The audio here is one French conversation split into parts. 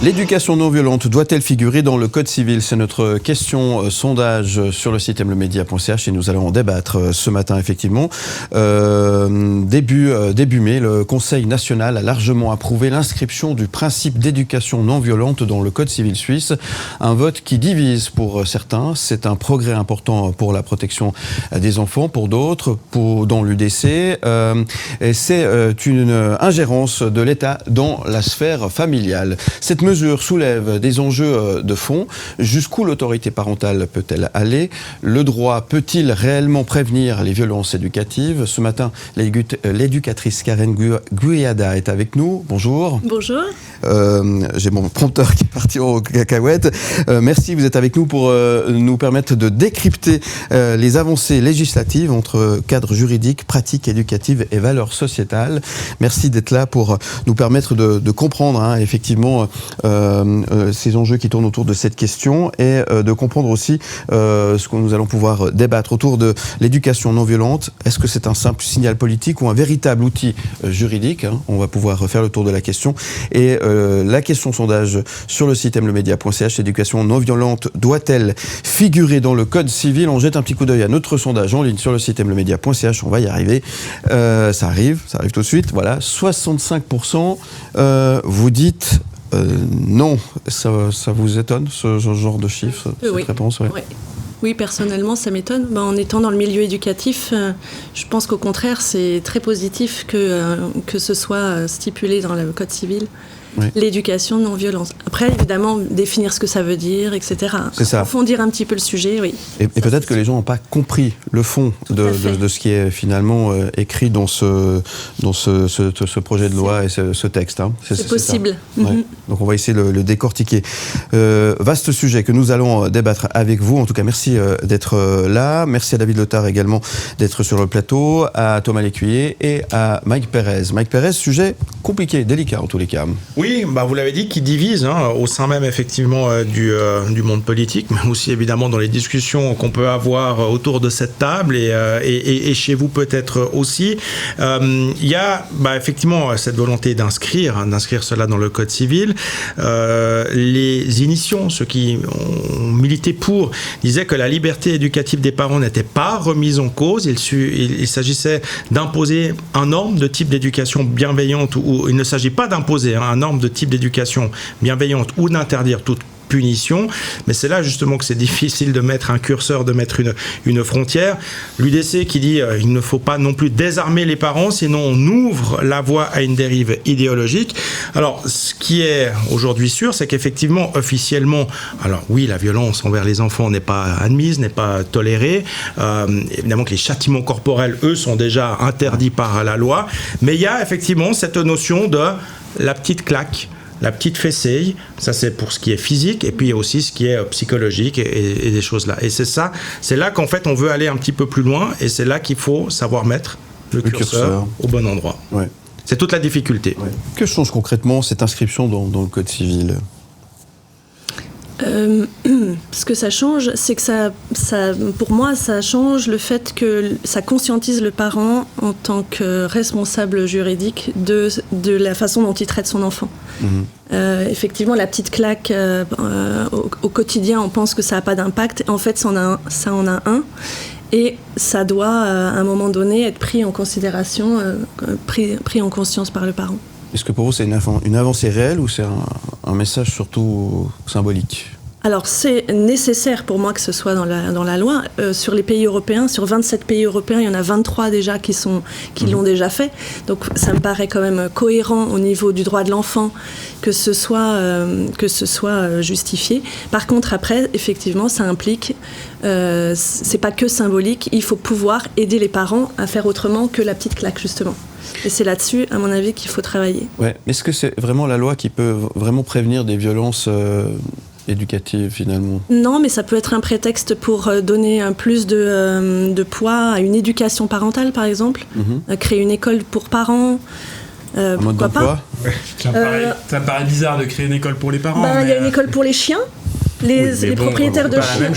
L'éducation non violente doit-elle figurer dans le Code civil? C'est notre question sondage sur le site mlemedia.ch et nous allons en débattre ce matin effectivement. Début mai, le Conseil national a largement approuvé l'inscription du principe d'éducation non violente dans le Code civil suisse. Un vote qui divise pour certains. C'est un progrès important pour la protection des enfants, pour d'autres, dans l'UDC. C'est une ingérence de l'État dans la sphère familiale. Cette mesure soulève des enjeux de fond. Jusqu'où l'autorité parentale peut-elle aller? Le droit peut-il réellement prévenir les violences éducatives? Ce matin, l'éducatrice Karen Guyada est avec nous. Bonjour. Bonjour. J'ai mon prompteur qui est parti aux cacahuètes. Merci, vous êtes avec nous pour nous permettre de décrypter les avancées législatives entre cadre juridique, pratique éducative et valeurs sociétales. Merci d'être là pour nous permettre de comprendre effectivement ces enjeux qui tournent autour de cette question et de comprendre aussi ce que nous allons pouvoir débattre autour de l'éducation non violente. Est-ce que c'est un simple signal politique ou un véritable outil juridique? On va pouvoir faire le tour de la question. Et la question sondage sur le site mlemedia.ch, l'éducation non violente doit-elle figurer dans le Code civil? On jette un petit coup d'œil à notre sondage en ligne sur le site mlemedia.ch. On va y arriver. Ça arrive tout de suite. Voilà, 65%. Vous dites non. Ça vous étonne, ce genre de chiffre, cette réponse? Oui. Oui, personnellement, ça m'étonne. En étant dans le milieu éducatif, je pense qu'au contraire, c'est très positif que ce soit stipulé dans le Code civil. Oui. L'éducation non-violence. Après, évidemment, définir ce que ça veut dire, etc. C'est ça. Approfondir un petit peu le sujet, oui. Et peut-être que les gens n'ont pas compris le fond de ce qui est finalement écrit dans ce projet de loi et ce texte. C'est possible. Ouais. Donc on va essayer de le décortiquer. Vaste sujet que nous allons débattre avec vous. En tout cas, merci d'être là. Merci à David Lotard également d'être sur le plateau, à Thomas Lécuyer et à Mike Pérez. Mike Pérez, sujet compliqué, délicat en tous les cas. Oui, vous l'avez dit, qui divise au sein même effectivement du monde politique, mais aussi évidemment dans les discussions qu'on peut avoir autour de cette table et chez vous peut-être aussi. Il y a effectivement cette volonté d'inscrire cela dans le Code civil. Les initiants, ceux qui ont milité pour, disaient que la liberté éducative des parents n'était pas remise en cause. Il s'agissait d'imposer un norme de type d'éducation bienveillante, ou il ne s'agit pas d'imposer un norme de type d'éducation bienveillante ou d'interdire toute punition, mais c'est là justement que c'est difficile de mettre un curseur, de mettre une frontière. L'UDC qui dit il ne faut pas non plus désarmer les parents, sinon on ouvre la voie à une dérive idéologique. Alors, ce qui est aujourd'hui sûr, c'est qu'effectivement, officiellement, alors oui, la violence envers les enfants n'est pas admise, n'est pas tolérée. Évidemment que les châtiments corporels, eux, sont déjà interdits par la loi, mais il y a effectivement cette notion de la petite claque, la petite fessée, ça c'est pour ce qui est physique, et puis aussi ce qui est psychologique et des choses là. Et c'est là qu'en fait on veut aller un petit peu plus loin, et c'est là qu'il faut savoir mettre le curseur au bon endroit. Ouais. C'est toute la difficulté. Ouais. Que change concrètement cette inscription dans le Code civil ? Ce que ça change, c'est que pour moi, ça change le fait que ça conscientise le parent en tant que responsable juridique de la façon dont il traite son enfant. Effectivement, la petite claque au quotidien, on pense que ça n'a pas d'impact. En fait, ça en a un. Et ça doit, à un moment donné, être pris en considération, pris en conscience par le parent. Est-ce que pour vous, c'est une avancée réelle ou c'est un message surtout symbolique ? Alors, c'est nécessaire pour moi que ce soit dans la loi. Sur les pays européens, sur 27 pays européens, il y en a 23 déjà qui l'ont déjà fait. Donc, ça me paraît quand même cohérent au niveau du droit de l'enfant que ce soit justifié. Par contre, après, effectivement, ça implique, c'est pas que symbolique, il faut pouvoir aider les parents à faire autrement que la petite claque, justement. Et c'est là-dessus, à mon avis, qu'il faut travailler. Ouais. Est-ce que c'est vraiment la loi qui peut vraiment prévenir des violences éducative finalement? Non, mais ça peut être un prétexte pour donner un plus de poids à une éducation parentale, par exemple, créer une école pour parents. Pourquoi pas? Ça me paraît bizarre de créer une école pour les parents. Il y a une école pour les chiens. Les propriétaires de chiens.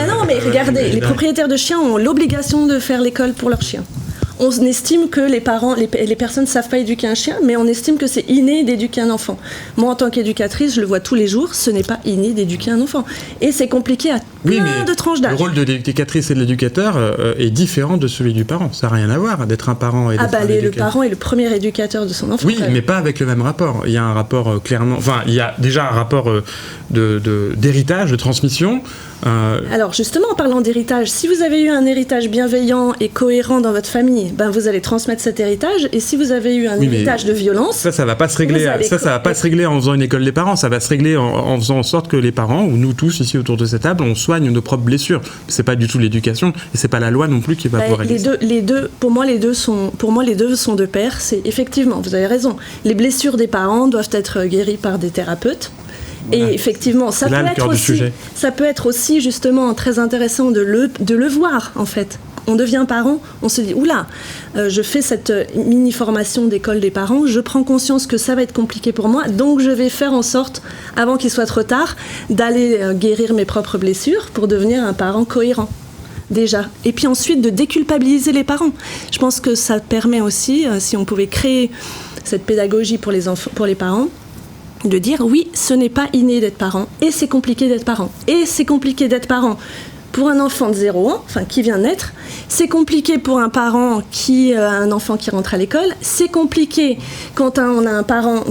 Non, mais regardez, les propriétaires de chiens ont l'obligation de faire l'école pour leurs chiens. On estime que les parents, les personnes ne savent pas éduquer un chien, mais on estime que c'est inné d'éduquer un enfant. Moi, en tant qu'éducatrice, je le vois tous les jours, ce n'est pas inné d'éduquer un enfant. Et c'est compliqué à plein de tranches d'âge. Le rôle de l'éducatrice et de l'éducateur est différent de celui du parent. Ça n'a rien à voir d'être un parent et d'être un éducateur. Le parent est le premier éducateur de son enfant. Oui, mais pas avec le même rapport. Il y a un rapport clairement... Enfin, il y a déjà un rapport d'héritage, de transmission. Alors justement, en parlant d'héritage, si vous avez eu un héritage bienveillant et cohérent dans votre famille, vous allez transmettre cet héritage. Et si vous avez eu un héritage de violence... Ça va pas se régler. Ça va pas se régler en faisant une école des parents. Ça va se régler en faisant en sorte que les parents, ou nous tous ici autour de cette table, on soigne nos propres blessures. C'est pas du tout l'éducation, et c'est pas la loi non plus qui va pouvoir régler ça. Pour moi, les deux sont de pair. C'est effectivement, vous avez raison. Les blessures des parents doivent être guéries par des thérapeute. Voilà. Et effectivement, ça peut être aussi justement très intéressant de le voir en fait. On devient parent, on se dit oula, je fais cette mini formation d'école des parents, je prends conscience que ça va être compliqué pour moi, donc je vais faire en sorte, avant qu'il soit trop tard, d'aller guérir mes propres blessures pour devenir un parent cohérent. Déjà. Et puis ensuite de déculpabiliser les parents. Je pense que ça permet aussi, si on pouvait créer cette pédagogie pour les enfants, pour les parents, de dire oui, ce n'est pas inné d'être parent, et c'est compliqué d'être parent. Et c'est compliqué d'être parent pour un enfant de 0 ans, qui vient de naître. C'est compliqué pour un parent un enfant qui rentre à l'école. C'est compliqué quand on a un parent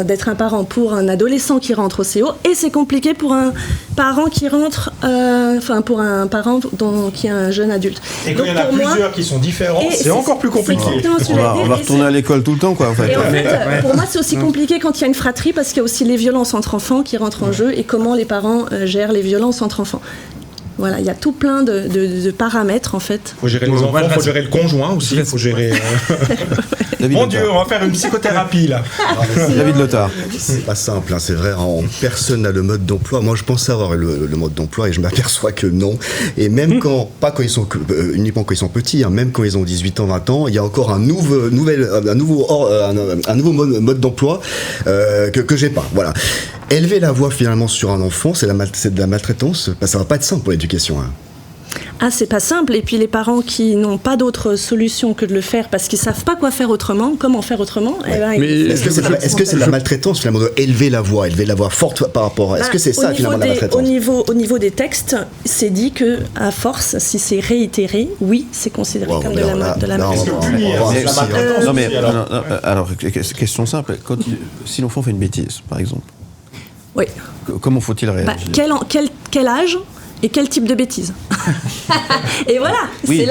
d'être un parent pour un adolescent qui rentre au CO. Et c'est compliqué pour un parent qui rentre, pour un parent qui est un jeune adulte. Et quand il y en a plusieurs qui sont différents, c'est encore plus compliqué. On va retourner à l'école tout le temps, quoi. En fait. Et en fait, pour moi, c'est aussi compliqué quand il y a une fratrie, parce qu'il y a aussi les violences entre enfants qui rentrent en jeu et comment les parents gèrent les violences entre enfants. Voilà, il y a tout plein de paramètres en fait. Il faut gérer les enfants, il faut gérer le conjoint aussi, il faut gérer... Mon Dieu, on va faire une psychothérapie là. David Lothar. C'est pas simple, c'est vrai, personne n'a le mode d'emploi. Moi je pensais avoir le mode d'emploi et je m'aperçois que non. Et même uniquement quand ils sont petits, même quand ils ont 18 ans, 20 ans, il y a encore un nouveau mode d'emploi que j'ai pas. Voilà. Élever la voix finalement sur un enfant, c'est de la maltraitance. Ça va pas être simple pour l'éducation. C'est pas simple. Et puis les parents qui n'ont pas d'autre solution que de le faire parce qu'ils savent pas comment faire autrement. Ouais. Est-ce que c'est de la maltraitance finalement de élever la voix forte par rapport à... Est-ce que c'est ça finalement la maltraitance? Au niveau des textes, c'est dit que à force, si c'est réitéré, oui, c'est considéré comme de la maltraitance. Alors, question simple. Si l'enfant fait une bêtise, par exemple. Oui. Comment faut-il réagir? Quel âge et quel type de bêtise? Et voilà, oui.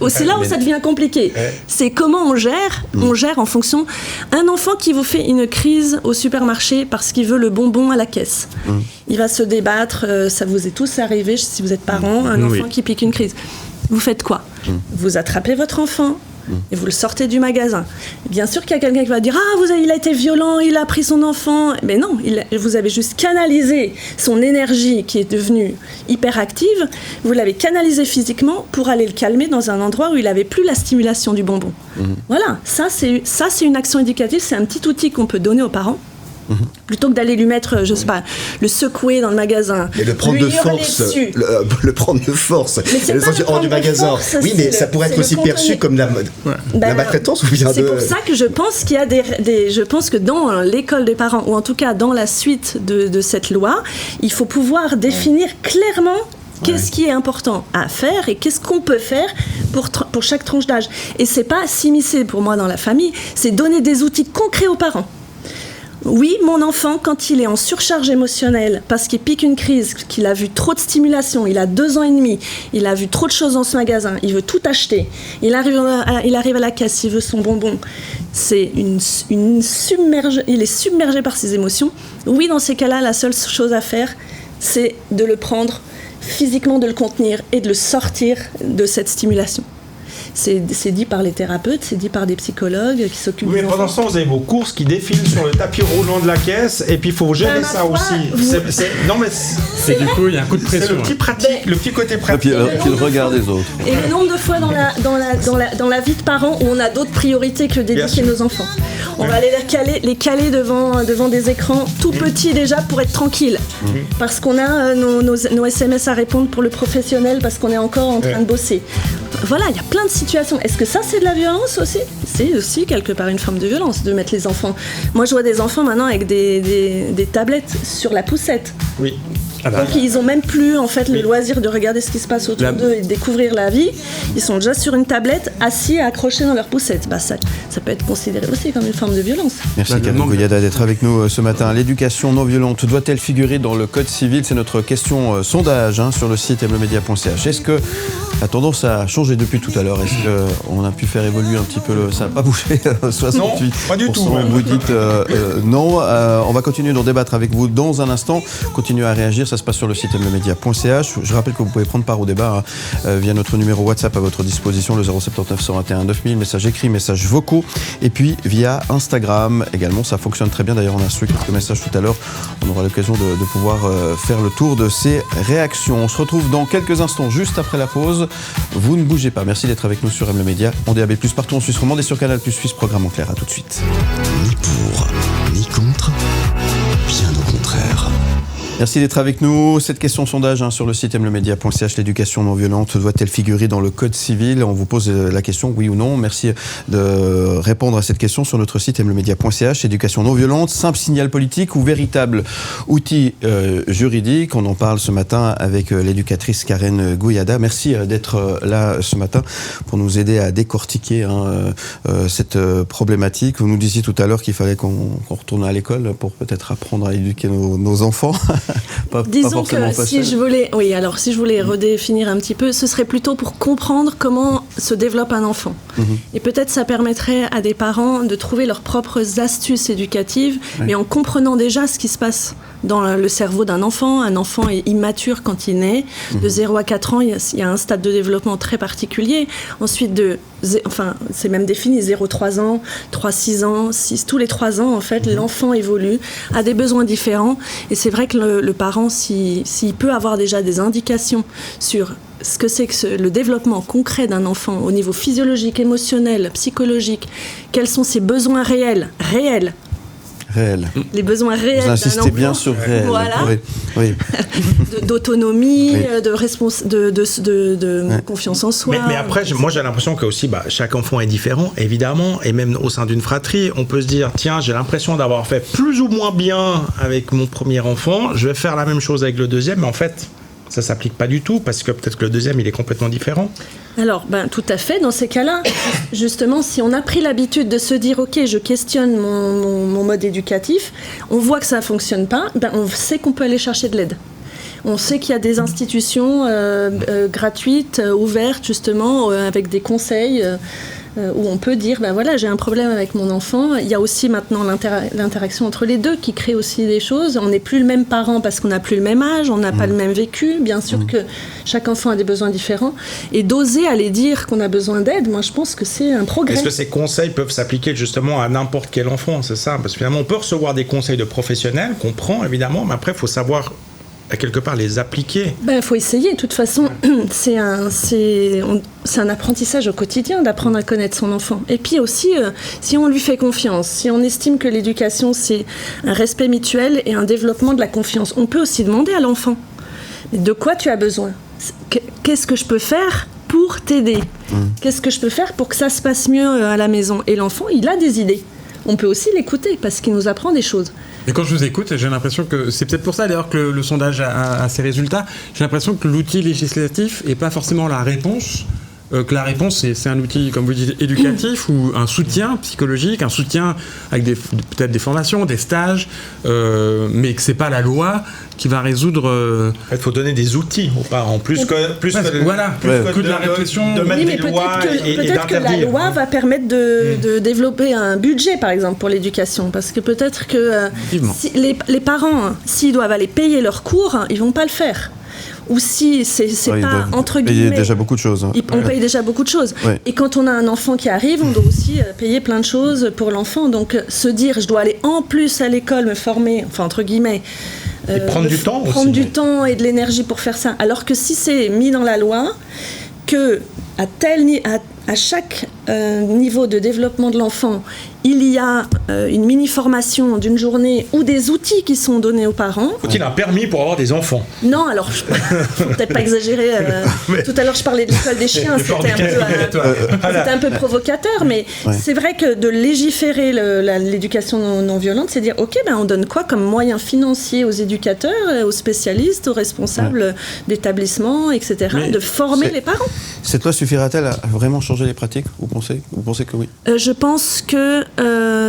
C'est là où ça devient compliqué. C'est comment on gère. On gère en fonction. Un enfant qui vous fait une crise au supermarché parce qu'il veut le bonbon à la caisse. Il va se débattre. Ça vous est tous arrivé si vous êtes parent. Un enfant qui pique une crise. Vous faites quoi? Vous attrapez votre enfant. Et vous le sortez du magasin. Bien sûr qu'il y a quelqu'un qui va dire il a été violent, il a pris son enfant. Mais non, vous avez juste canalisé son énergie qui est devenue hyperactive. Vous l'avez canalisé physiquement pour aller le calmer dans un endroit où il n'avait plus la stimulation du bonbon. Voilà, ça c'est une action éducative, c'est un petit outil qu'on peut donner aux parents. Plutôt que d'aller lui mettre, je sais pas, le secouer dans le magasin. Et le prendre de force. Le prendre de force. Et le sortir hors du magasin. Force, oui, mais ça pourrait être aussi perçu comme la maltraitance ou bien c'est pour ça que je pense qu'il y a je pense que dans l'école des parents, ou en tout cas dans la suite de cette loi, il faut pouvoir définir clairement qu'est-ce qui est important à faire et qu'est-ce qu'on peut faire pour chaque tranche d'âge. Et c'est pas s'immiscer pour moi dans la famille, c'est donner des outils concrets aux parents. Oui, mon enfant, quand il est en surcharge émotionnelle, parce qu'il pique une crise, qu'il a vu trop de stimulation, il a 2 ans et demi, il a vu trop de choses dans ce magasin, il veut tout acheter, il arrive à la caisse, il veut son bonbon, il est submergé par ses émotions. Oui, dans ces cas-là, la seule chose à faire, c'est de le prendre physiquement, de le contenir et de le sortir de cette stimulation. C'est dit par les thérapeutes, c'est dit par des psychologues qui s'occupent des enfants. Mais pendant ce temps, vous avez vos courses qui défilent sur le tapis roulant de la caisse, et puis il faut gérer ça aussi. Du coup, il y a un coup de pression. C'est le petit pratique, le petit côté pratique. Et puis le regard des autres. Et le nombre de fois dans la vie de parents où on a d'autres priorités que d'éduquer nos enfants. On va aller les caler devant des écrans tout petits déjà pour être tranquille. Parce qu'on a nos SMS à répondre pour le professionnel, parce qu'on est encore en train de bosser. Voilà, il y a plein de situations. Est-ce que ça, c'est de la violence aussi ? C'est aussi quelque part une forme de violence, de mettre les enfants... Moi, je vois des enfants maintenant avec des tablettes sur la poussette. Oui. Donc ils n'ont même plus en fait le loisir de regarder ce qui se passe autour d'eux et de découvrir la vie. Ils sont déjà sur une tablette, assis, accrochés dans leur poussette. Ça peut être considéré aussi comme une forme de violence. Merci Karine Goyada d'être avec nous ce matin. L'éducation non violente doit-elle figurer dans le code civil ? C'est notre question sondage sur le site mlemedia.ch. Est-ce que la tendance a changé depuis tout à l'heure ? Est-ce qu'on a pu faire évoluer un petit peu ça n'a pas bougé 68%. Non, pas du tout. Vous dites non. On va continuer d'en débattre avec vous dans un instant. Continuez à réagir. Ça se passe sur le site mlemedia.ch. Je rappelle que vous pouvez prendre part au débat via notre numéro WhatsApp à votre disposition, le 079 121 9000, messages écrits, messages vocaux, et puis via Instagram également. Ça fonctionne très bien. D'ailleurs, on a reçu quelques messages tout à l'heure. On aura l'occasion de pouvoir faire le tour de ces réactions. On se retrouve dans quelques instants, juste après la pause. Vous ne bougez pas. Merci d'être avec nous sur MLeMedia, en DAB+, partout en Suisse romande et sur Canal+, Suisse, programme en clair. À tout de suite. Ni pour, ni contre, bien au contraire. Merci d'être avec nous. Cette question sondage sur le site mlemedia.ch, l'éducation non violente doit-elle figurer dans le code civil ? On vous pose la question, oui ou non. Merci de répondre à cette question sur notre site mlemedia.ch. Éducation non violente, simple signal politique ou véritable outil juridique ? On en parle ce matin avec l'éducatrice Karine Goyada. Merci d'être là ce matin pour nous aider à décortiquer cette problématique. Vous nous disiez tout à l'heure qu'il fallait qu'on retourne à l'école pour peut-être apprendre à éduquer nos enfants. Disons que si je voulais redéfinir un petit peu, ce serait plutôt pour comprendre comment se développe un enfant. Et peut-être ça permettrait à des parents de trouver leurs propres astuces éducatives, mais en comprenant déjà ce qui se passe dans le cerveau d'un enfant. Un enfant est immature quand il naît. De 0 à 4 ans, il y a un stade de développement très particulier. Ensuite, c'est même défini, 0-3 ans, 3-6 ans, 6, tous les 3 ans, en fait, l'enfant évolue, a des besoins différents. Et c'est vrai que le parent, s'il peut avoir déjà des indications sur ce que c'est que le développement concret d'un enfant au niveau physiologique, émotionnel, psychologique, quels sont ses besoins réels. Les besoins réels d'un enfant. Vous insistez bien sur réel. Voilà. Oui. D'autonomie, de confiance en soi. Mais après, moi j'ai l'impression que aussi, chaque enfant est différent, évidemment, et même au sein d'une fratrie, on peut se dire, tiens, j'ai l'impression d'avoir fait plus ou moins bien avec mon premier enfant, je vais faire la même chose avec le deuxième, mais en fait, ça ne s'applique pas du tout, parce que peut-être que le deuxième, il est complètement différent. Alors, tout à fait, dans ces cas-là, justement, si on a pris l'habitude de se dire, ok, je questionne mon mode éducatif, on voit que ça ne fonctionne pas, on sait qu'on peut aller chercher de l'aide. On sait qu'il y a des institutions gratuites, ouvertes, justement, avec des conseils où on peut dire, j'ai un problème avec mon enfant. Il y a aussi maintenant l'interaction entre les deux qui crée aussi des choses. On n'est plus le même parent parce qu'on n'a plus le même âge, on n'a pas le même vécu. Bien sûr que chaque enfant a des besoins différents. Et d'oser aller dire qu'on a besoin d'aide, moi je pense que c'est un progrès. Est-ce que ces conseils peuvent s'appliquer justement à n'importe quel enfant, c'est ça ? Parce que finalement, on peut recevoir des conseils de professionnels qu'on prend évidemment, mais après, il faut savoir à quelque part les appliquer. Faut essayer. De toute façon, c'est un apprentissage au quotidien d'apprendre à connaître son enfant. Et puis aussi, si on lui fait confiance, si on estime que l'éducation, c'est un respect mutuel et un développement de la confiance, on peut aussi demander à l'enfant, de quoi tu as besoin ? Qu'est-ce que je peux faire pour t'aider ? Qu'est-ce que je peux faire pour que ça se passe mieux à la maison ? Et l'enfant, il a des idées. On peut aussi l'écouter parce qu'il nous apprend des choses. Et quand je vous écoute, j'ai l'impression que c'est peut-être pour ça d'ailleurs que le sondage a ses résultats. J'ai l'impression que l'outil législatif n'est pas forcément la réponse. Que la réponse, c'est un outil, comme vous dites, éducatif ou un soutien psychologique, un soutien avec peut-être des formations, des stages, mais que c'est pas la loi qui va résoudre. Il faut donner des outils aux parents, plus que de la réflexion. De mettre des lois et peut-être que la loi va permettre de développer un budget, par exemple, pour l'éducation, parce que peut-être que si les parents, s'ils doivent aller payer leurs cours, ils vont pas le faire. Ou si c'est pas entre guillemets. On paye déjà beaucoup de choses. On paye déjà beaucoup de choses. Ouais. Et quand on a un enfant qui arrive, on doit aussi payer plein de choses pour l'enfant. Donc se dire, je dois aller en plus à l'école me former, enfin entre guillemets. Et prendre du temps aussi. Prendre du temps et de l'énergie pour faire ça. Alors que si c'est mis dans la loi, que à chaque niveau de développement de l'enfant, il y a une mini-formation d'une journée ou des outils qui sont donnés aux parents. Faut-il un permis pour avoir des enfants? Non, alors, faut peut-être pas exagérer. Tout à l'heure, je parlais de l'école des chiens, c'était un peu provocateur, mais c'est vrai que de légiférer l'éducation non violente, c'est dire, ok, on donne quoi comme moyen financier aux éducateurs, aux spécialistes, aux responsables d'établissements, etc., de former les parents. Cette loi suffira-t-elle à vraiment changer les pratiques? Vous pensez que oui? Je pense que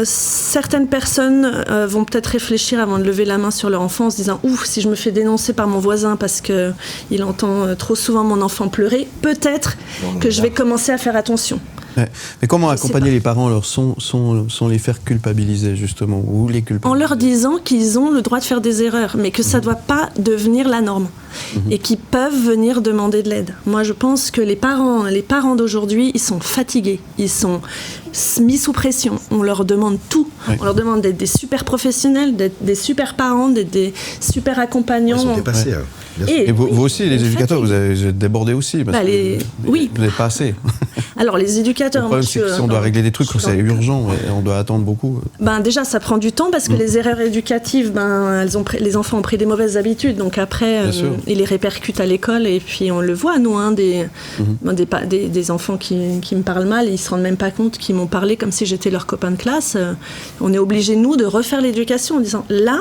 certaines personnes vont peut-être réfléchir avant de lever la main sur leur enfant en se disant « Ouf, si je me fais dénoncer par mon voisin parce qu'il entend trop souvent mon enfant pleurer, peut-être que je vais commencer à faire attention. » Ouais. Mais comment accompagner les parents alors, sans les faire culpabiliser justement, ou les culpabiliser? En leur disant qu'ils ont le droit de faire des erreurs, mais que ça ne doit pas devenir la norme et qu'ils peuvent venir demander de l'aide. Moi, je pense que les parents d'aujourd'hui, ils sont fatigués, ils sont mis sous pression. On leur demande tout. Oui. On leur demande d'être des super professionnels, d'être des super parents, d'être des super accompagnants. Ils sont dépassés. Et vous aussi, les éducateurs, vous avez débordé aussi. Parce que oui. Vous n'êtes pas assez. Alors, les éducateurs... Le problème, c'est que si on doit régler des trucs, c'est urgent et on doit attendre beaucoup. Déjà, ça prend du temps parce que les erreurs éducatives, les enfants ont pris des mauvaises habitudes. Donc après, ils les répercutent à l'école. Et puis, on le voit, nous, des enfants qui me parlent mal, ils ne se rendent même pas compte qu'ils m'ont parlé comme si j'étais leur copain de classe. On est obligés, nous, de refaire l'éducation en disant, là,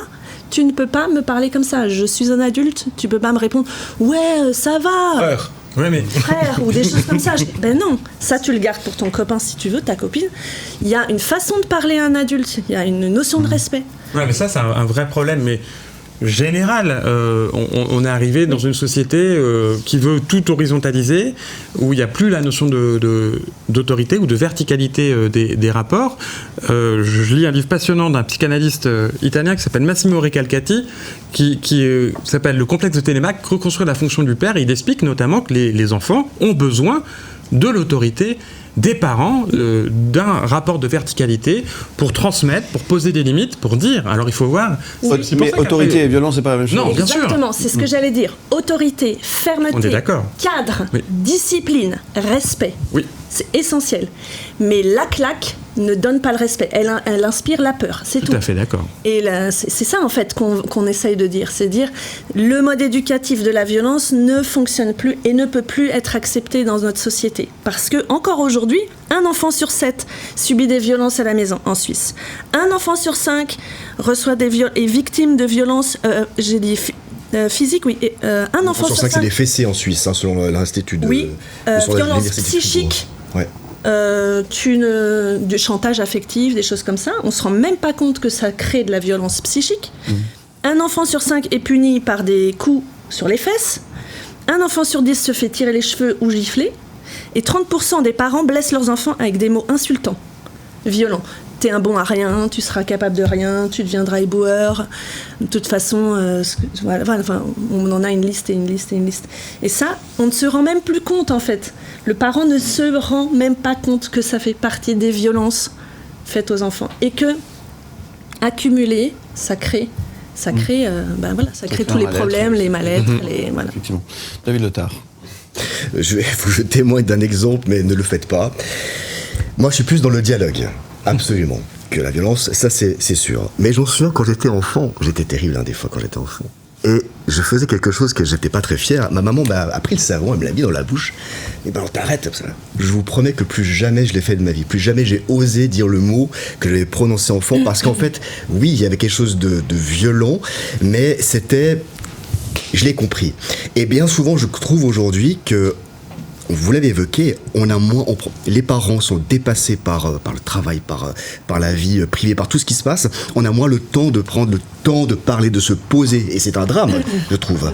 tu ne peux pas me parler comme ça. Je suis un adulte, tu ne peux pas me répondre, ouais, ça va. Frère, ou des choses comme ça. Non, ça tu le gardes pour ton copain si tu veux, ta copine. Il y a une façon de parler à un adulte, il y a une notion de respect. Ouais, mais ça c'est un vrai problème, mais général. On est arrivé dans une société qui veut tout horizontaliser, où il n'y a plus la notion d'autorité ou de verticalité des rapports. Je lis un livre passionnant d'un psychanalyste italien qui s'appelle Massimo Recalcati, qui s'appelle Le complexe de Télémaque, reconstruire la fonction du père. Et il explique notamment que les enfants ont besoin de l'autorité des parents, d'un rapport de verticalité pour transmettre, pour poser des limites, pour dire. Alors il faut voir... Mais autorité et violence, c'est pas la même chose. Non, bien sûr. Exactement, c'est ce que j'allais dire. Autorité, fermeté, cadre, discipline, respect. Oui. C'est essentiel. Mais la claque ne donne pas le respect. Elle inspire la peur, c'est tout. Tout à fait d'accord. Et là, c'est ça, en fait, qu'on essaye de dire. C'est dire, le mode éducatif de la violence ne fonctionne plus et ne peut plus être accepté dans notre société. Parce que, encore aujourd'hui, un enfant sur 7 subit des violences à la maison, en Suisse. Un enfant sur 5 reçoit est victime de violences, physique, oui. Un enfant sur 5, c'est des fessées en Suisse, selon l'Institut de... Oui, violence psychique. Ouais. Du chantage affectif, des choses comme ça. On ne se rend même pas compte que ça crée de la violence psychique. Un enfant sur 5 est puni par des coups sur les fesses. Un enfant sur 10 se fait tirer les cheveux ou gifler. Et 30% des parents blessent leurs enfants avec des mots insultants, violents. T'es un bon à rien, tu seras capable de rien, tu deviendras éboueur. De toute façon, on en a une liste et une liste et une liste. Et ça, on ne se rend même plus compte, en fait. Le parent ne se rend même pas compte que ça fait partie des violences faites aux enfants. Et que, accumulé, ça crée tous les problèmes, les mal-être. Voilà. Effectivement. David Letard. Je témoigne d'un exemple, mais ne le faites pas. Moi, je suis plus dans le dialogue. Absolument. Que la violence, ça c'est sûr. Mais je me souviens quand j'étais enfant, j'étais terrible des fois quand j'étais enfant. Et je faisais quelque chose que j'étais pas très fier. Ma maman a pris le savon, elle me l'a mis dans la bouche. Mais t'arrêtes ça. Je vous promets que plus jamais je l'ai fait de ma vie. Plus jamais j'ai osé dire le mot que j'avais prononcé enfant. Parce qu'en fait, oui, il y avait quelque chose de violent, mais c'était... Je l'ai compris. Et bien souvent, je trouve aujourd'hui que, vous l'avez évoqué, les parents sont dépassés par le travail, par la vie privée, par tout ce qui se passe. On a moins le temps de prendre le temps de parler, de se poser. Et c'est un drame, je trouve.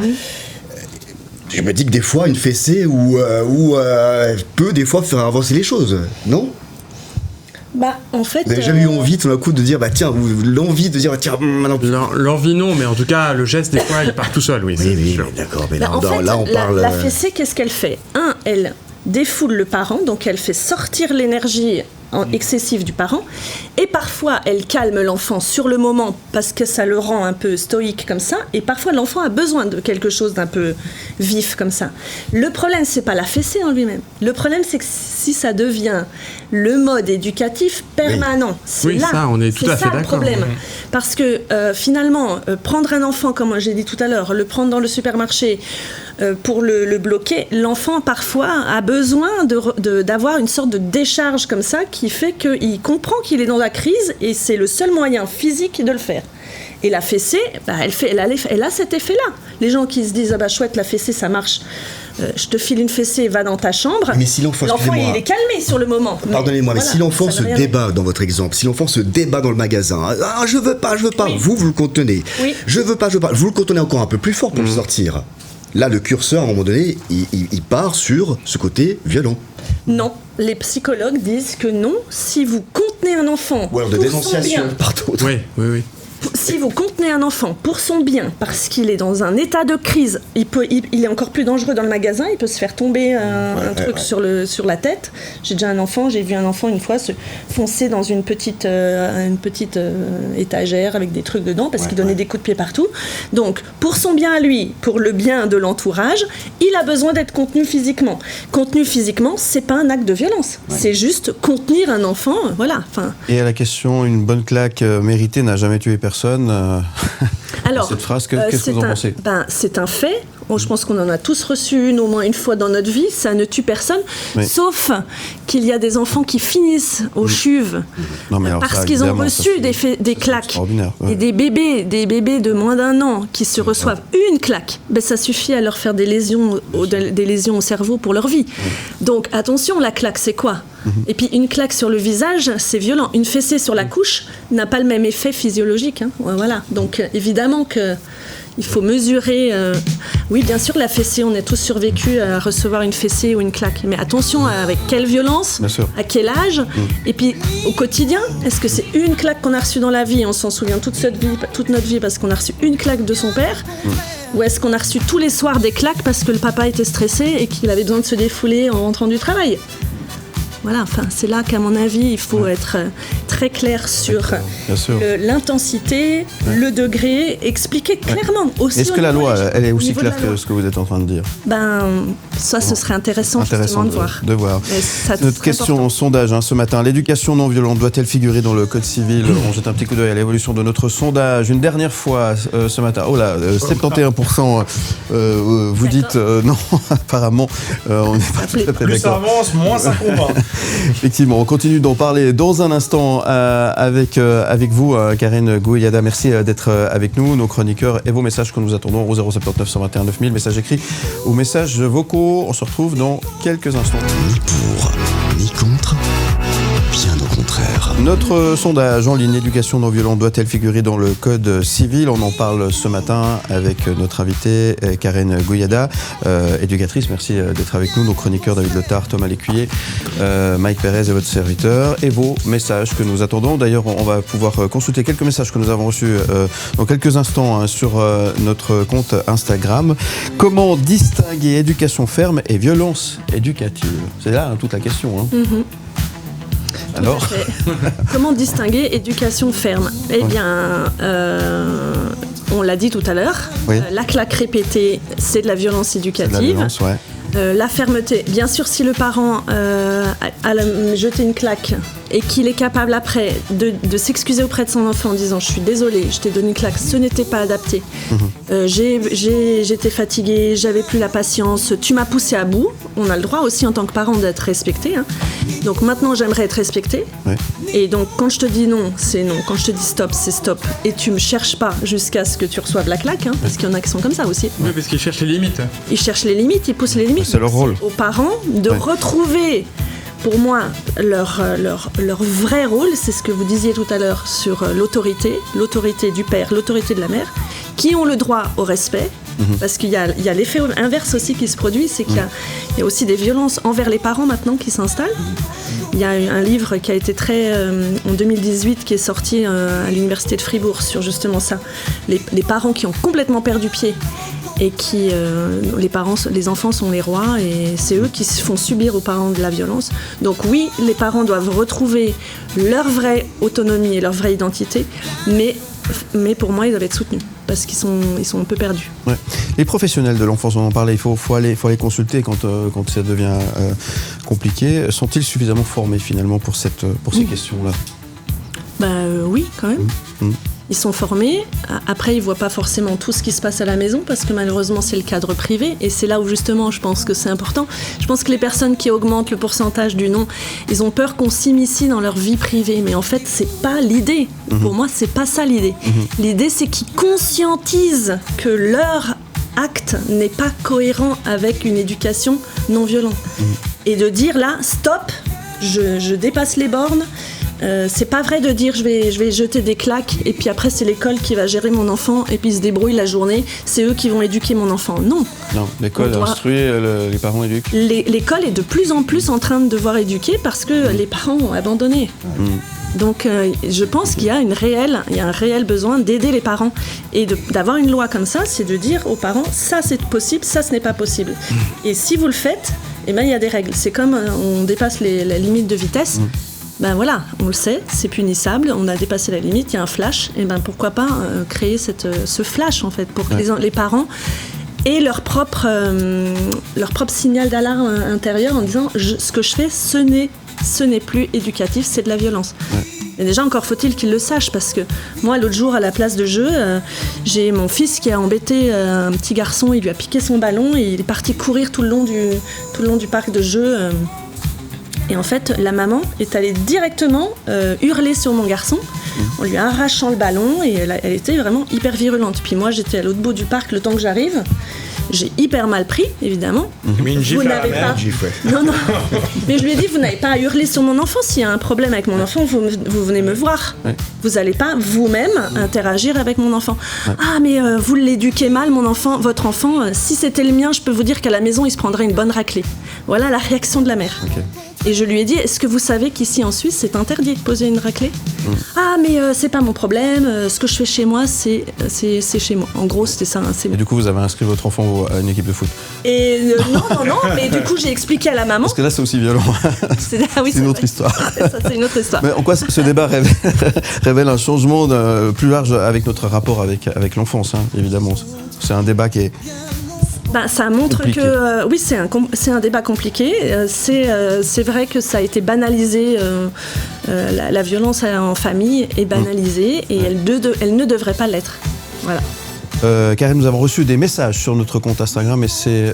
Je me dis que des fois, une fessée peut des fois faire avancer les choses, non ? En fait... Vous n'avez jamais eu envie tout d'un coup de dire, l'envie de dire, maintenant... L'envie non, mais en tout cas, le geste, des fois, il part tout seul, oui. Oui, d'accord, mais là, on parle... La fessée, qu'est-ce qu'elle fait ? Elle défoule le parent, donc elle fait sortir l'énergie excessive du parent, et parfois elle calme l'enfant sur le moment parce que ça le rend un peu stoïque comme ça, et parfois l'enfant a besoin de quelque chose d'un peu vif comme ça. Le problème, c'est pas la fessée en lui-même. Le problème, c'est que si ça devient le mode éducatif permanent, c'est là, ça, on est tout à fait ça le d'accord. problème. Parce que finalement, prendre un enfant, comme j'ai dit tout à l'heure, le prendre dans le supermarché pour le bloquer, l'enfant parfois a besoin d'avoir une sorte de décharge comme ça qui fait qu'il comprend qu'il est dans la crise et c'est le seul moyen physique de le faire. Et la fessée, elle a cet effet-là. Les gens qui se disent « Ah bah chouette, la fessée, ça marche. Je te file une fessée, va dans ta chambre. » Mais si l'enfant, il est calmé sur le moment. Pardonnez-moi, mais voilà, si l'enfant ça se veut rien débat dans votre exemple, si l'enfant se débat dans le magasin, « Ah, je veux pas, Oui. vous le contenez. Oui. Je veux pas, vous le contenez encore un peu plus fort pour le sortir. Là, le curseur, à un moment donné, il part sur ce côté violent. Non, les psychologues disent que non, si vous contenez un enfant Ou alors de pour son dénonciation bien, par d'autres. Oui. si vous contenez un enfant pour son bien, parce qu'il est dans un état de crise, il est encore plus dangereux dans le magasin, il peut se faire tomber un truc sur la tête. J'ai vu un enfant une fois se foncer dans une petite étagère avec des trucs dedans parce qu'il donnait des coups de pied partout. Donc, pour son bien à lui, pour le bien de l'entourage, il a besoin d'être contenu physiquement. Contenu physiquement, c'est pas un acte de violence, c'est juste contenir un enfant, voilà. Et à la question, une bonne claque méritée n'a jamais tué personne. Alors, cette phrase, qu'est-ce que vous en pensez ? C'est un fait. Je pense qu'on en a tous reçu une au moins une fois dans notre vie. Ça ne tue personne, sauf qu'il y a des enfants qui finissent aux chuves parce qu'ils ont reçu des claques. Et des bébés de moins d'1 an qui se reçoivent une claque, ça suffit à leur faire des lésions au cerveau pour leur vie. Donc attention, la claque, c'est quoi ? Et puis une claque sur le visage, c'est violent. Une fessée sur la couche n'a pas le même effet physiologique. Voilà. Donc évidemment que il faut mesurer. Oui, bien sûr, la fessée, on est tous survécus à recevoir une fessée ou une claque. Mais attention, avec quelle violence, à quel âge, et puis au quotidien. Est-ce que c'est une claque qu'on a reçue dans la vie, on s'en souvient toute notre vie parce qu'on a reçu une claque de son père, ou est-ce qu'on a reçu tous les soirs des claques parce que le papa était stressé et qu'il avait besoin de se défouler en rentrant du travail ? Voilà, c'est là qu'à mon avis, il faut être très clair sur l'intensité, le degré, expliquer clairement. Aussi est-ce que la loi, elle est aussi claire que ce que vous êtes en train de dire ? Ça, ce serait intéressant justement de voir. Notre question en sondage ce matin, l'éducation non violente doit-elle figurer dans le Code civil ? On jette un petit coup d'œil à l'évolution de notre sondage. Une dernière fois ce matin, 71%, vous dites non, apparemment, on n'est pas tout à fait d'accord. Plus ça avance, moins ça convainc. Effectivement, on continue d'en parler dans un instant avec vous, Karen Goueyada. Merci d'être avec nous, nos chroniqueurs et vos messages que nous attendons au 079 121 9000, messages écrits ou messages vocaux. On se retrouve dans quelques instants. Ni pour, ni contre, bien au contraire. Notre sondage en ligne, l'éducation non violente doit-elle figurer dans le Code civil ? On en parle ce matin avec notre invitée Karen Goueyada, éducatrice. Merci d'être avec nous, nos chroniqueurs David Letard, Thomas Lécuyer, Mike Pérez et votre serviteur, et vos messages que nous attendons. D'ailleurs, on va pouvoir consulter quelques messages que nous avons reçus dans quelques instants sur notre compte Instagram. Comment distinguer éducation ferme et violence éducative ? C'est là toute la question. Alors, comment distinguer éducation ferme ? Eh bien, on l'a dit tout à l'heure, la claque répétée, c'est de la violence éducative. C'est de la violence, la fermeté, bien sûr, si le parent a jeté une claque et qu'il est capable après de s'excuser auprès de son enfant en disant « Je suis désolée, je t'ai donné une claque, ce n'était pas adapté. J'étais fatiguée, j'avais plus la patience, tu m'as poussé à bout. » On a le droit aussi en tant que parent d'être respecté. Donc maintenant, j'aimerais être respectée. Et donc quand je te dis non, c'est non. Quand je te dis stop, c'est stop. Et tu me cherches pas jusqu'à ce que tu reçoives la claque, parce qu'il y en a qui sont comme ça aussi. Oui, parce qu'ils cherchent les limites. Ils cherchent les limites, ils poussent les limites. C'est leur rôle. Aux parents de retrouver, pour moi, leur vrai rôle, c'est ce que vous disiez tout à l'heure sur l'autorité du père, l'autorité de la mère, qui ont le droit au respect. Parce qu'il y a l'effet inverse aussi qui se produit, c'est qu'il y a aussi des violences envers les parents maintenant qui s'installent. Il y a un livre qui a été en 2018 qui est sorti à l'université de Fribourg sur justement ça. Les parents qui ont complètement perdu pied et qui, les enfants sont les rois et c'est eux qui se font subir aux parents de la violence. Donc oui, les parents doivent retrouver leur vraie autonomie et leur vraie identité, mais pour moi, ils doivent être soutenus parce qu'ils sont un peu perdus. Ouais. Les professionnels de l'enfance, on en parlait, il faut aller consulter quand ça devient compliqué. Sont-ils suffisamment formés finalement pour ces questions-là ? Oui, quand même. Ils sont formés. Après, ils voient pas forcément tout ce qui se passe à la maison parce que malheureusement, c'est le cadre privé. Et c'est là où justement, je pense que c'est important. Je pense que les personnes qui augmentent le pourcentage du non, ils ont peur qu'on s'immisce dans leur vie privée. Mais en fait, c'est pas l'idée. Pour moi, c'est pas ça l'idée. L'idée, c'est qu'ils conscientisent que leur acte n'est pas cohérent avec une éducation non violente. Et de dire là, stop, je dépasse les bornes. C'est pas vrai de dire je vais jeter des claques et puis après c'est l'école qui va gérer mon enfant et puis ils se débrouillent la journée, c'est eux qui vont éduquer mon enfant. Non, l'école instruit, les parents éduquent. L'école est de plus en plus en train de devoir éduquer parce que les parents ont abandonné. Donc je pense qu'il y a un réel besoin d'aider les parents et d'avoir une loi comme ça, c'est de dire aux parents ça c'est possible, ça ce n'est pas possible. Et si vous le faites, il y a des règles. C'est comme on dépasse la limite de vitesse. Ben voilà, on le sait, c'est punissable, on a dépassé la limite, il y a un flash, et ben pourquoi pas créer ce flash en fait pour que les parents aient leur propre signal d'alarme intérieur en disant ce que je fais, ce n'est plus éducatif, c'est de la violence. Et déjà encore faut-il qu'ils le sachent parce que moi l'autre jour à la place de jeu, j'ai mon fils qui a embêté un petit garçon, il lui a piqué son ballon et il est parti courir tout le long du parc de jeu. Et en fait, la maman est allée directement hurler sur mon garçon en lui arrachant le ballon et elle était vraiment hyper virulente. Puis moi, j'étais à l'autre bout du parc le temps que j'arrive. J'ai hyper mal pris, évidemment. Mais une gifle à la mère. Non. Mais je lui ai dit, vous n'avez pas à hurler sur mon enfant. S'il y a un problème avec mon enfant, vous venez me voir. Vous n'allez pas vous-même interagir avec mon enfant. Ah, mais vous l'éduquez mal, votre enfant. Si c'était le mien, je peux vous dire qu'à la maison, il se prendrait une bonne raclée. Voilà la réaction de la mère. Et je lui ai dit, est-ce que vous savez qu'ici en Suisse, c'est interdit de poser une raclée ? Ah, mais c'est pas mon problème. Ce que je fais chez moi, c'est chez moi. En gros, c'était ça. Et du coup, vous avez inscrit votre enfant à une équipe de foot ? Et non. Mais du coup, j'ai expliqué à la maman. Parce que là, c'est aussi violent. C'est une autre histoire. Ça, c'est une autre histoire. Mais en quoi ce débat révèle un changement plus large avec notre rapport avec l'enfance, évidemment. C'est un débat qui est... ça montre compliqué. Que oui, c'est un débat compliqué. C'est vrai que ça a été banalisé. La violence en famille est banalisée et elle ne devrait pas l'être. Voilà. Karim, nous avons reçu des messages sur notre compte Instagram et c'est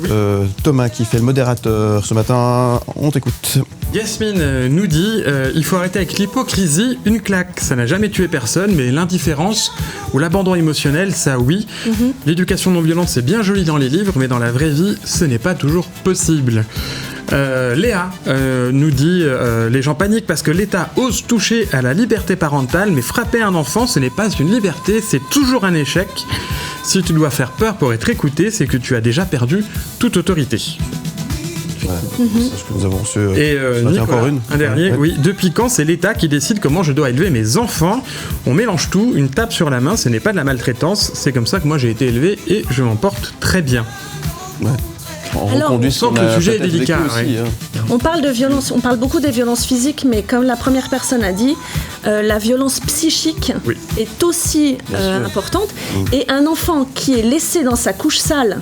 Thomas qui fait le modérateur ce matin. On t'écoute. Yasmine nous dit il faut arrêter avec l'hypocrisie. Une claque, ça n'a jamais tué personne, mais l'indifférence ou l'abandon émotionnel, ça oui. L'éducation non violente, c'est bien joli dans les livres, mais dans la vraie vie, ce n'est pas toujours possible. Léa nous dit les gens paniquent parce que l'État ose toucher à la liberté parentale, mais frapper un enfant, ce n'est pas une liberté, c'est toujours un échec. Si tu dois faire peur pour être écouté, c'est que tu as déjà perdu toute autorité. C'est ce que nous avons reçu. Et Nicolas, encore une. Un dernier, oui. Depuis quand c'est l'État qui décide comment je dois élever mes enfants ? On mélange tout, une tape sur la main, ce n'est pas de la maltraitance. C'est comme ça que moi j'ai été élevé et je m'en porte très bien. Alors, on sent que le sujet est délicat. Aussi, On parle de violence, on parle beaucoup des violences physiques, mais comme la première personne a dit, la violence psychique est aussi importante. Et un enfant qui est laissé dans sa couche sale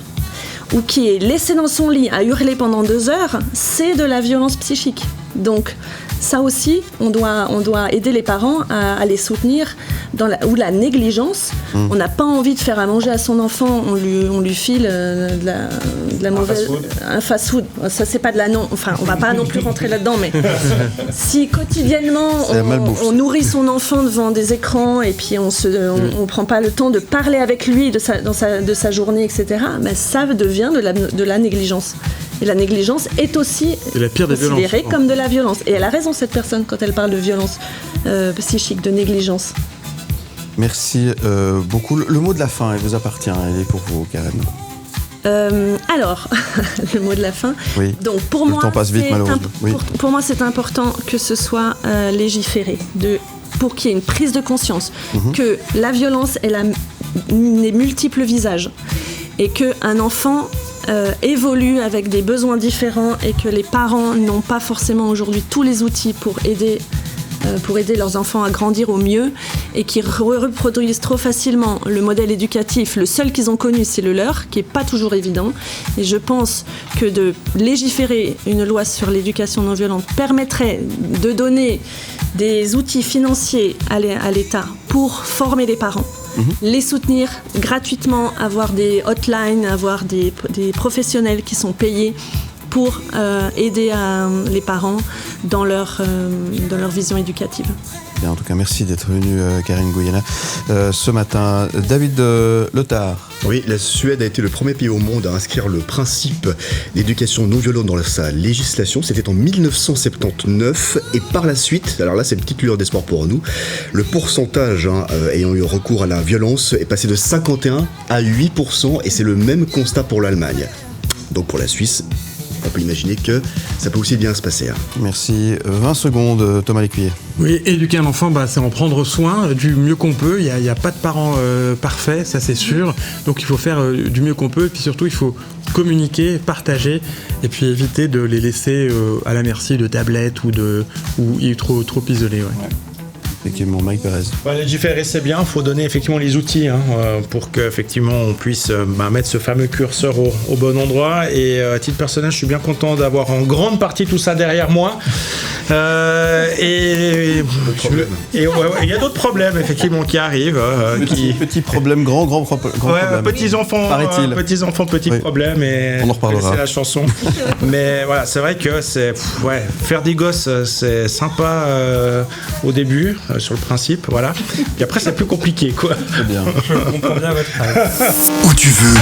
ou qui est laissé dans son lit à hurler pendant 2 heures, c'est de la violence psychique. Donc ça aussi, on doit aider les parents à les soutenir ou la négligence. On n'a pas envie de faire à manger à son enfant, on lui file de la mauvaise... Un fast-food. Ça, c'est pas de la non... Enfin, on va pas non plus rentrer là-dedans, mais si quotidiennement, on nourrit son enfant devant des écrans et puis on prend pas le temps de parler avec lui de sa journée, etc., ben, ça devient de la négligence. Et la négligence est aussi considérée comme de la violence. Et elle a raison, cette personne, quand elle parle de violence psychique, de négligence. Merci beaucoup. Le mot de la fin, il vous appartient. Il est pour vous, Karen. Alors, le mot de la fin. Oui. Donc, pour moi, le temps passe vite, malheureusement. Pour moi, c'est important que ce soit légiféré, pour qu'il y ait une prise de conscience que la violence, elle a des multiples visages. et qu'un enfant évolue avec des besoins différents et que les parents n'ont pas forcément aujourd'hui tous les outils pour aider leurs enfants à grandir au mieux et qui reproduisent trop facilement le modèle éducatif. Le seul qu'ils ont connu, c'est le leur, qui n'est pas toujours évident. Et je pense que de légiférer une loi sur l'éducation non violente permettrait de donner des outils financiers à l'État pour former les parents, les soutenir gratuitement, avoir des hotlines, avoir des professionnels qui sont payés pour aider les parents dans leur vision éducative. Bien, en tout cas, merci d'être venue, Karine Guyana, ce matin. David Lothar. Oui, la Suède a été le premier pays au monde à inscrire le principe d'éducation non violente dans sa législation. C'était en 1979 et par la suite, alors là c'est une petite lueur d'espoir pour nous, le pourcentage ayant eu recours à la violence est passé de 51 à 8% et c'est le même constat pour l'Allemagne. Donc pour la Suisse, on peut imaginer que ça peut aussi bien se passer. Merci. 20 secondes, Thomas Lécuyer. Oui, éduquer un enfant, c'est en prendre soin du mieux qu'on peut. Il n'y a pas de parents parfaits, ça c'est sûr. Donc il faut faire du mieux qu'on peut. Et puis surtout, il faut communiquer, partager, et puis éviter de les laisser à la merci de tablettes ou trop isolés. Ouais. Ouais. Effectivement, Mike Perez. Légiférer, c'est bien. Il faut donner effectivement les outils pour qu'effectivement on puisse mettre ce fameux curseur au bon endroit. Et à titre personnel, je suis bien content d'avoir en grande partie tout ça derrière moi. Et il y a d'autres problèmes effectivement qui arrivent. Petit problème, grand problème. Petits enfants, petits problèmes. Et on en reparlera. C'est la chanson. Mais voilà, c'est vrai que faire des gosses, c'est sympa au début. Sur le principe, voilà. Et après, c'est plus compliqué, quoi. Très bien. Je comprends bien votre rêve. Où tu veux.